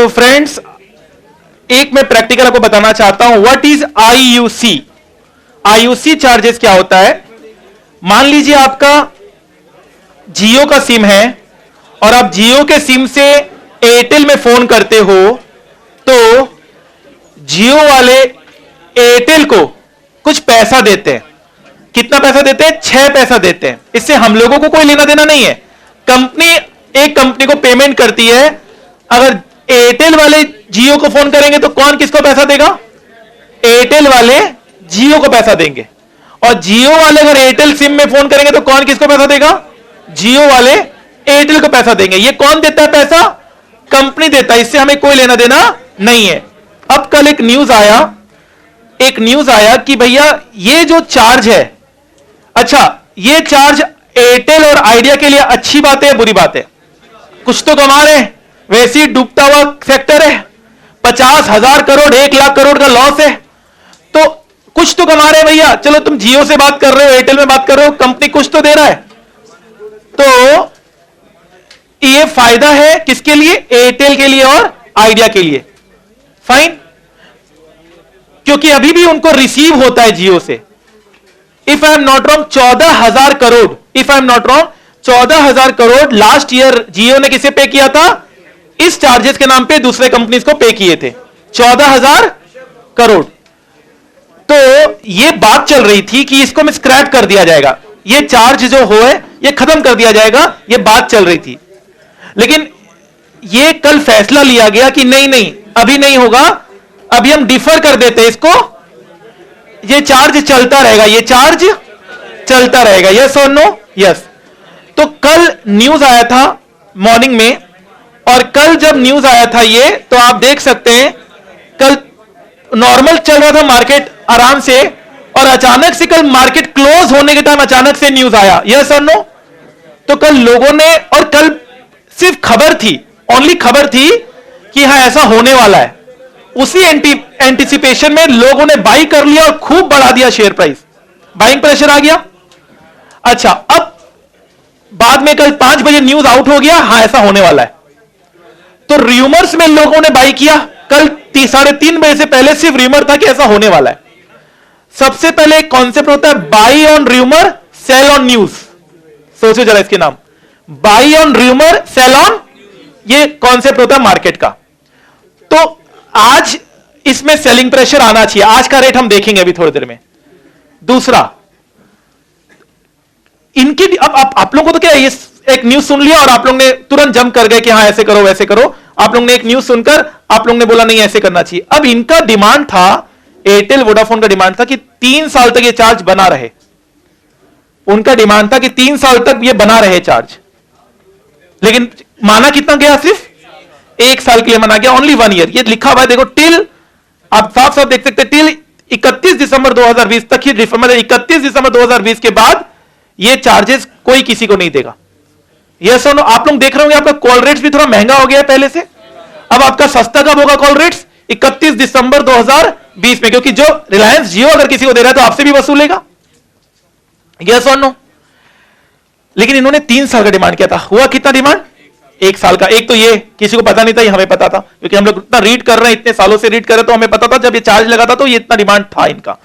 तो फ्रेंड्स, एक मैं प्रैक्टिकल आपको बताना चाहता हूं, what is IUC. IUC charges क्या होता है। मान लीजिए आपका जियो का सिम है और आप जियो के सिम से एयरटेल में फोन करते हो, तो जियो वाले एयरटेल को कुछ पैसा देते हैं। कितना पैसा देते हैं? 6 पैसा देते हैं। इससे हम लोगों को कोई लेना देना नहीं है। एक कंपनी को पेमेंट करती है। अगर एयरटेल वाले जियो को फोन करेंगे तो कौन किसको पैसा देगा? एयरटेल वाले जियो को पैसा देंगे। और जियो वाले अगर एयरटेल सिम में फोन करेंगे तो कौन किसको पैसा देगा? जियो वाले एयरटेल को पैसा देंगे। ये कौन देता है पैसा? कंपनी देता है। इससे हमें कोई लेना देना नहीं है। अब कल एक न्यूज आया कि भैया ये जो चार्ज है, अच्छा ये चार्ज एयरटेल और आइडिया के लिए अच्छी बात है, बुरी बात है? कुछ तो कमा रहे हैं, वैसे ही डूबता हुआ सेक्टर है। 50,000 करोड़ 1 लाख करोड़ का लॉस है, तो कुछ तो कमा रहे हैं भैया। चलो तुम जियो से बात कर रहे हो, एयरटेल में बात कर रहे हो, कंपनी कुछ तो दे रहा है। तो ये फायदा है किसके लिए? एयरटेल के लिए और आइडिया के लिए। फाइन, क्योंकि अभी भी उनको रिसीव होता है जियो से। If I am not wrong 14,000 crore, if I am not wrong 14,000 crore last year Jio ने किसे पे किया था? इस चार्जेस के नाम पे दूसरे कंपनीज को पे किए थे 14,000 करोड़। तो ये बात चल रही थी कि इसको में स्क्रैप कर दिया जाएगा, ये चार्ज जो हो है ये खत्म कर दिया जाएगा, ये बात चल रही थी। लेकिन ये कल फैसला लिया गया कि नहीं, अभी नहीं होगा, अभी हम डिफर कर देते हैं इसको, ये चार्ज चलता रहेगा, ये चार्ज चलता रहेगा। यस और नो? यस। तो कल न्यूज आया था मॉर्निंग में, और कल जब न्यूज आया था ये, तो आप देख सकते हैं कल नॉर्मल चल रहा था मार्केट आराम से, और अचानक से कल मार्केट क्लोज होने के टाइम अचानक से न्यूज आया। यस और नो? तो कल लोगों ने, और कल सिर्फ खबर थी, ओनली खबर थी कि हाँ ऐसा होने वाला है, उसी एंटीसिपेशन में लोगों ने बाई कर लिया और खूब बढ़ा दिया शेयर प्राइस, बाइंग प्रेशर आ गया। अच्छा, अब बाद में कल 5 बजे न्यूज आउट हो गया, हाँ ऐसा होने वाला है, तो रूमर्स में लोगों ने बाई किया। कल 3:30 बजे से पहले सिर्फ रूमर था कि ऐसा होने वाला है। सबसे पहले एक कॉन्सेप्ट होता है buy on rumour, sell on news. सोचो जरा इसके नाम, buy on rumour, sell on, ये कॉन्सेप्ट होता है मार्केट का। तो आज इसमें सेलिंग प्रेशर आना चाहिए। आज का रेट हम देखेंगे अभी थोड़ी देर में। दूसरा, इनकी अब आप लोगों को तो क्या, ये एक न्यूज सुन लिया और आप लोग ने तुरंत जंप कर गए कि हाँ ऐसे करो वैसे करो। आप लोग ने एक न्यूज सुनकर आप लोग ने बोला नहीं ऐसे करना चाहिए। अब इनका डिमांड था, एयरटेल वोडाफोन का डिमांड था कि 3 साल तक ये चार्ज बना रहे। उनका डिमांड था कि 3 साल तक ये बना रहे चार्ज, लेकिन माना कितना गया? सिर्फ 1 साल के लिए माना गया, ओनली 1 ईयर। ये लिखा हुआ है देखो, टिल, आप साफ साफ देख सकते हैं, टिल 31 दिसंबर 2020 तक ही, 31 दिसंबर 2020 के बाद ये चार्जेस कोई किसी को नहीं देगा। यस और नो? आप लोग देख रहे होंगे आपका कॉल रेट्स भी थोड़ा महंगा हो गया है पहले से। अब आपका सस्ता कब होगा कॉल रेट्स? 31 दिसंबर 2020 में, क्योंकि जो रिलायंस जियो अगर किसी को दे रहा है तो आपसे भी वसूलेगा। यस और नो? लेकिन इन्होंने 3 साल का डिमांड किया था। हुआ कितना डिमांड? 1 साल का। एक तो ये किसी को पता नहीं था, ये हमें पता था, क्योंकि हम लोग इतना रीड कर रहे हैं, इतने सालों से रीड कर रहे हैं, तो हमें पता था जब ये चार्ज लगा था तो ये इतना डिमांड था इनका।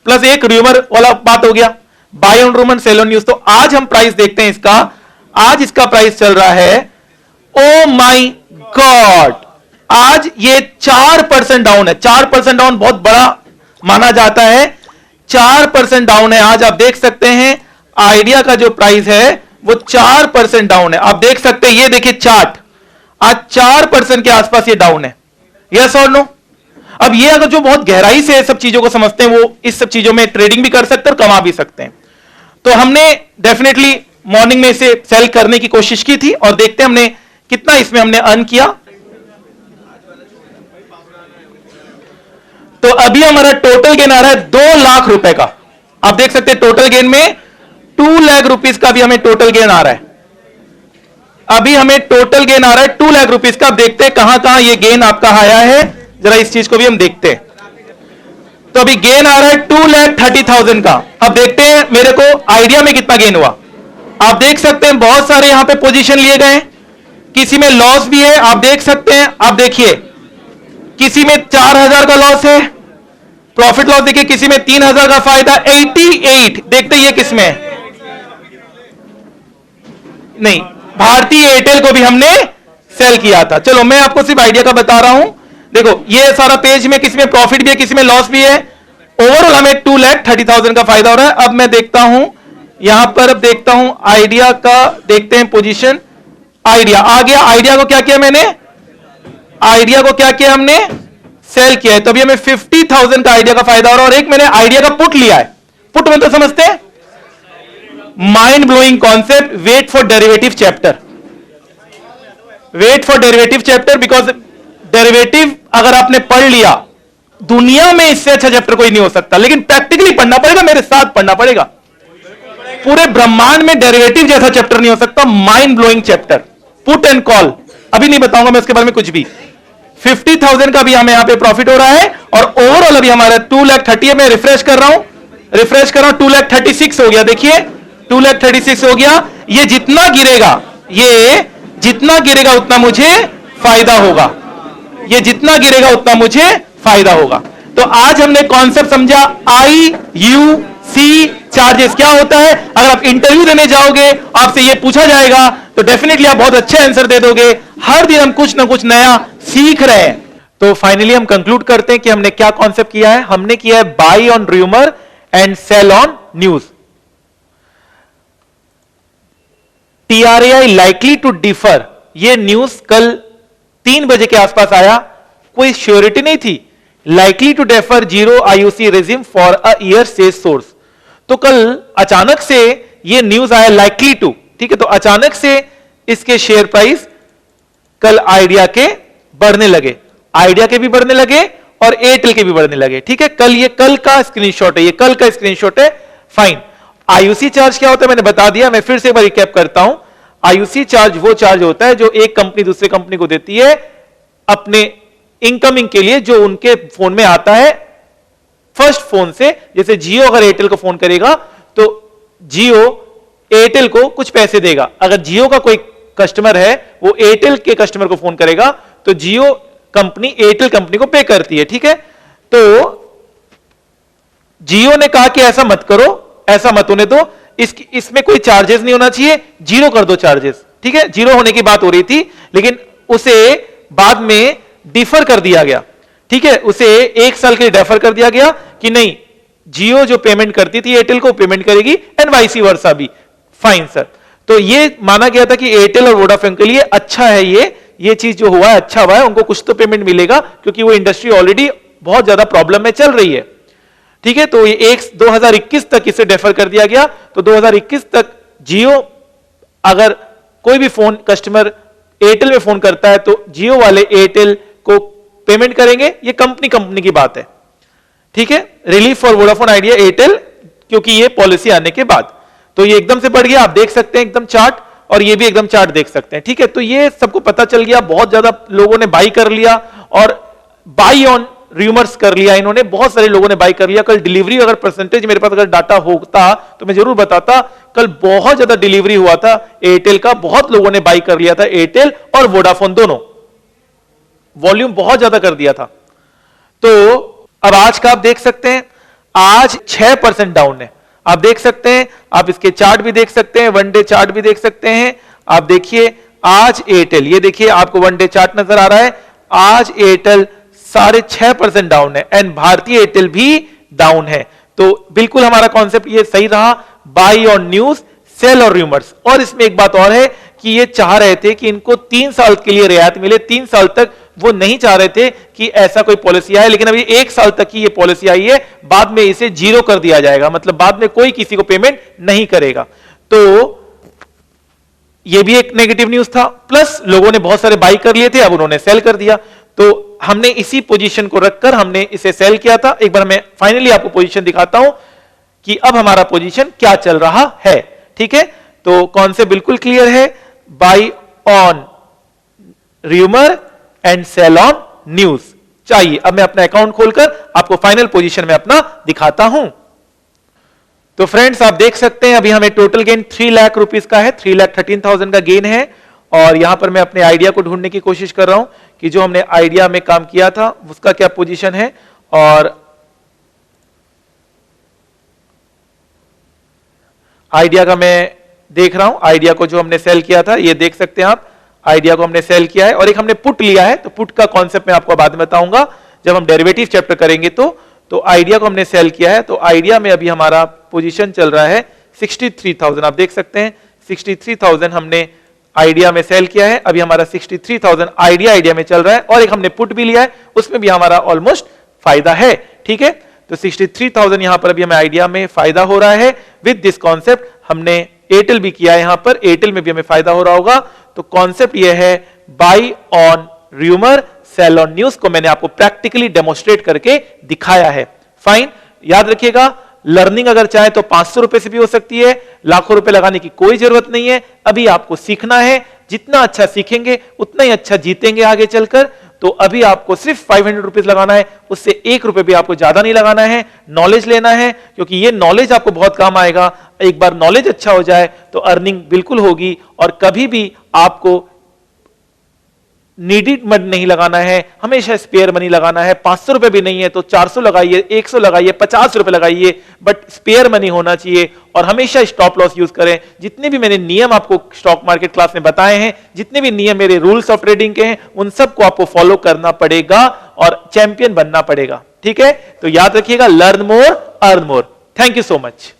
प्लस एक रूमर वाला बात हो गया, buy on rumour, sell on news. तो आज हम प्राइस देखते हैं इसका। आज इसका प्राइस चल रहा है, ओ माई गॉड, आज ये 4% डाउन है। 4% डाउन बहुत बड़ा माना जाता है। 4% डाउन है आज। आप देख सकते हैं आइडिया का जो प्राइस है वो 4% डाउन है। आप देख सकते हैं, ये देखिए चार्ट, आज 4% के आसपास ये डाउन है। यस और नो? अब ये अगर जो बहुत गहराई से सब चीजों को समझते हैं, वो इस सब चीजों में ट्रेडिंग भी कर सकते हैं और कमा भी सकते हैं। तो हमने डेफिनेटली मॉर्निंग में इसे सेल करने की कोशिश की थी, और देखते हैं हमने कितना इसमें हमने अर्न किया। तो अभी हमारा टोटल गेन आ रहा है 2 लाख रुपए का। आप देख सकते हैं टोटल गेन में 2 लाख रुपीस का भी हमें टोटल गेन आ रहा है। अभी हमें टोटल गेन आ रहा है 2 लाख रुपीस का। अब देखते हैं कहां कहां ये गेन आपका आया है, जरा इस चीज को भी हम देखते हैं। तो अभी गेन आ रहा है 2,30,000 का। अब देखते हैं मेरे को आइडिया में कितना गेन हुआ। आप देख सकते हैं बहुत सारे यहां पे पोजीशन लिए गए, किसी में लॉस भी है, आप देख सकते हैं। आप देखिए किसी में 4000 का लॉस है, प्रॉफिट लॉस देखिए, किसी में 3000 का फायदा, 88। देखते ही किसमें नहीं, भारतीय एयरटेल को भी हमने सेल किया था। चलो मैं आपको सिर्फ आइडिया का बता रहा हूं। देखो ये सारा पेज में किसी में प्रॉफिट भी है, किसी में लॉस भी है। ओवरऑल हमें 2,30,000 का फायदा हो रहा है। अब मैं देखता हूं यहां पर, अब देखता हूं आइडिया का, देखते हैं पोजीशन। आइडिया आ गया। आइडिया को क्या किया मैंने, आइडिया को क्या किया हमने, सेल किया है। तो अभी हमें 50,000 का आइडिया का फायदा हो रहा है। और एक मैंने आइडिया का पुट लिया है। पुट में तो समझते हैं, mind blowing concept, wait for derivative chapter, wait for derivative chapter, because derivative अगर आपने पढ़ लिया, दुनिया में इससे अच्छा चैप्टर कोई नहीं हो सकता। लेकिन प्रैक्टिकली पढ़ना पड़ेगा, मेरे साथ पढ़ना पड़ेगा। पूरे ब्रह्मांड में डेरिवेटिव जैसा चैप्टर नहीं हो सकता, mind blowing chapter, put and call. अभी नहीं बताऊंगा मैं उसके बारे में कुछ भी। 50,000 का भी हमें यहां पे प्रॉफिट हो रहा है। और ओवरऑल अभी हमारा 2,30,000 में रिफ्रेश कर रहा हूं, 2,36,000 हो गया। देखिए 2,36,000 हो गया। ये जितना गिरेगा, ये जितना गिरेगा उतना मुझे फायदा होगा, ये जितना गिरेगा उतना मुझे फायदा होगा। तो आज हमने कॉन्सेप्ट समझा IUC चार्जेस क्या होता है। अगर आप इंटरव्यू देने जाओगे, आपसे ये पूछा जाएगा, तो डेफिनेटली आप बहुत अच्छे आंसर दे दोगे। हर दिन हम कुछ ना कुछ नया सीख रहे हैं। तो फाइनली हम कंक्लूड करते हैं कि हमने क्या कॉन्सेप्ट किया है। हमने किया है buy on rumour and sell on news. TRAI likely to defer, ये न्यूज कल 3 बजे के आसपास आया, कोई श्योरिटी नहीं थी। Likely to defer 0 IUC regime for a year says source. तो कल अचानक से ये न्यूज आया लाइकली टू, ठीक है। तो अचानक से इसके शेयर प्राइस कल आइडिया के बढ़ने लगे, आइडिया के भी बढ़ने लगे और एयरटेल के भी बढ़ने लगे, ठीक है। कल ये कल का स्क्रीनशॉट है, ये कल का स्क्रीनशॉट है। फाइन। IUC चार्ज क्या होता है मैंने बता दिया, मैं फिर से एक बार रिकैप करता हूं। IUC चार्ज वो चार्ज होता है जो एक कंपनी दूसरे कंपनी को देती है अपने इनकमिंग के लिए, जो उनके फोन में आता है फर्स्ट फोन से। जैसे जियो अगर एयरटेल को फोन करेगा तो जियो एयरटेल को कुछ पैसे देगा। अगर जियो का कोई कस्टमर है वो एयरटेल के कस्टमर को फोन करेगा तो जियो कंपनी एयरटेल कंपनी को पे करती है, ठीक है। तो जियो ने कहा कि ऐसा मत करो, ऐसा मत होने दो, इसमें कोई चार्जेस नहीं होना चाहिए, 0 कर दो चार्जेस, ठीक है। 0 होने की बात हो रही थी, लेकिन उसे बाद में डिफर कर दिया गया, ठीक है। उसे 1 साल के लिए डिफर कर दिया गया कि नहीं, जियो जो पेमेंट करती थी एयरटेल को पेमेंट करेगी एंड वाइस वर्सा भी। Fine sir. तो ये माना गया था कि एयरटेल और वोडाफोन के लिए अच्छा है, ये चीज जो हुआ है अच्छा हुआ है, उनको कुछ तो पेमेंट मिलेगा क्योंकि वो इंडस्ट्री ऑलरेडी बहुत ज्यादा प्रॉब्लम में चल रही है, ठीक है। तो ये 2021 तक इसे डेफर कर दिया गया। तो 2021 तक जियो अगर कोई भी फोन कस्टमर एयरटेल में फोन करता है तो जियो वाले एयरटेल को पेमेंट करेंगे। ये कंपनी की बात है, ठीक है। Relief for Vodafone idea Airtel, क्योंकि ये पॉलिसी आने के बाद तो ये एकदम से बढ़ गया। आप देख सकते हैं एकदम चार्ट, और ये भी एकदम चार्ट देख सकते हैं, ठीक है। तो ये सबको पता चल गया, बहुत ज्यादा लोगों ने बाई कर लिया और बाई ऑन रूमर्स कर लिया इन्होंने, बहुत सारे लोगों ने बाई कर लिया। कल डिलीवरी अगर परसेंटेज मेरे पास अगर डाटा होता तो मैं जरूर बताता। कल बहुत ज्यादा डिलीवरी हुआ था एयरटेल का, बहुत लोगों ने बाई कर लिया था, एयरटेल और वोडाफोन दोनों, वॉल्यूम बहुत ज्यादा कर दिया था। तो अब आज का आप देख सकते हैं, आज 6% डाउन है, आप देख सकते हैं। आप इसके चार्ट भी देख सकते हैं, 1 डे चार्ट भी देख सकते हैं। आप देखिए आज एयरटेल, ये देखिए आपको 1 डे चार्ट नजर आ रहा है, आज एयरटेल 6.5% डाउन है एंड भारतीय एयरटेल भी डाउन है। तो बिल्कुल हमारा कॉन्सेप्ट ये सही रहा, बाई ऑन न्यूज सेल और रूमर्स। और इसमें एक बात और है कि ये चाह रहे थे कि इनको 3 साल के लिए रियायत मिले, 3 साल तक वो नहीं चाह रहे थे कि ऐसा कोई पॉलिसी आए, लेकिन अभी 1 साल तक की ये पॉलिसी आई है, बाद में इसे 0 कर दिया जाएगा, मतलब बाद में कोई किसी को पेमेंट नहीं करेगा। तो ये भी एक नेगेटिव न्यूज था, प्लस लोगों ने बहुत सारे बाई कर लिए थे, अब उन्होंने सेल कर दिया। तो हमने इसी पोजीशन को रखकर हमने इसे सेल किया था। एक बार मैं फाइनली आपको पोजीशन दिखाता हूं कि अब हमारा पोजीशन क्या चल रहा है, ठीक है। तो कौन से बिल्कुल क्लियर है, buy on rumour and sell on news चाहिए। अब मैं अपना अकाउंट खोलकर आपको फाइनल पोजीशन में अपना दिखाता हूं। तो फ्रेंड्स आप देख सकते हैं अभी हमें टोटल गेन 3 लाख रुपीस का है, 3,13,000 का गेन है। और यहां पर मैं अपने आइडिया को ढूंढने की कोशिश कर रहा हूं कि जो हमने आइडिया में काम किया था उसका क्या पोजीशन है, और आइडिया का मैं देख रहा हूं, आइडिया को जो हमने सेल किया था ये देख सकते हैं आप, आइडिया को हमने सेल किया है और एक हमने पुट लिया है। तो पुट का कॉन्सेप्ट मैं आपको बाद में बताऊंगा जब हम डेरिवेटिव चैप्टर करेंगे। तो आइडिया को हमने सेल किया है, तो आइडिया में अभी हमारा पोजीशन चल रहा है 63,000। आप देख सकते हैं 63,000 हमने आइडिया में सेल किया है, अभी हमारा 63,000 आइडिया में चल रहा है, और एक हमने पुट भी लिया है उसमें भी हमारा ऑलमोस्ट फायदा है। ठीक है, तो 63,000 यहां पर अभी हमें आइडिया में फायदा हो रहा है। विद दिस कॉन्सेप्ट हमने एयरटेल भी किया है, यहां पर एयरटेल में भी हमें फायदा हो रहा होगा। तो कॉन्सेप्ट ये है buy on rumour sell on news, को मैंने आपको प्रैक्टिकली डेमोस्ट्रेट करके दिखाया है। फाइन, याद रखिएगा लर्निंग अगर चाहे तो 500 रुपए से भी हो सकती है, लाखों रुपए लगाने की कोई जरूरत नहीं है। अभी आपको सीखना है, जितना अच्छा सीखेंगे उतना ही अच्छा जीतेंगे आगे चलकर। तो अभी आपको सिर्फ 500 रुपीज लगाना है, उससे 1 रुपए भी आपको ज्यादा नहीं लगाना है। नॉलेज लेना है, क्योंकि ये नॉलेज आपको बहुत काम आएगा। एक बार नॉलेज अच्छा हो जाए तो अर्निंग बिल्कुल होगी, और कभी भी आपको नीडेड मनी नहीं लगाना है, हमेशा स्पेयर मनी लगाना है। 500 रुपए भी नहीं है तो 400 लगाइए, 100 लगाइए, 50 रुपए लगाइए, बट स्पेयर मनी होना चाहिए। और हमेशा स्टॉप लॉस यूज करें। जितने भी मैंने नियम आपको स्टॉक मार्केट क्लास में बताए हैं, जितने भी नियम मेरे रूल्स ऑफ ट्रेडिंग के हैं, उन सबको आपको फॉलो करना पड़ेगा और चैंपियन बनना पड़ेगा। ठीक है, तो याद रखिएगा learn more earn more. Thank you so much.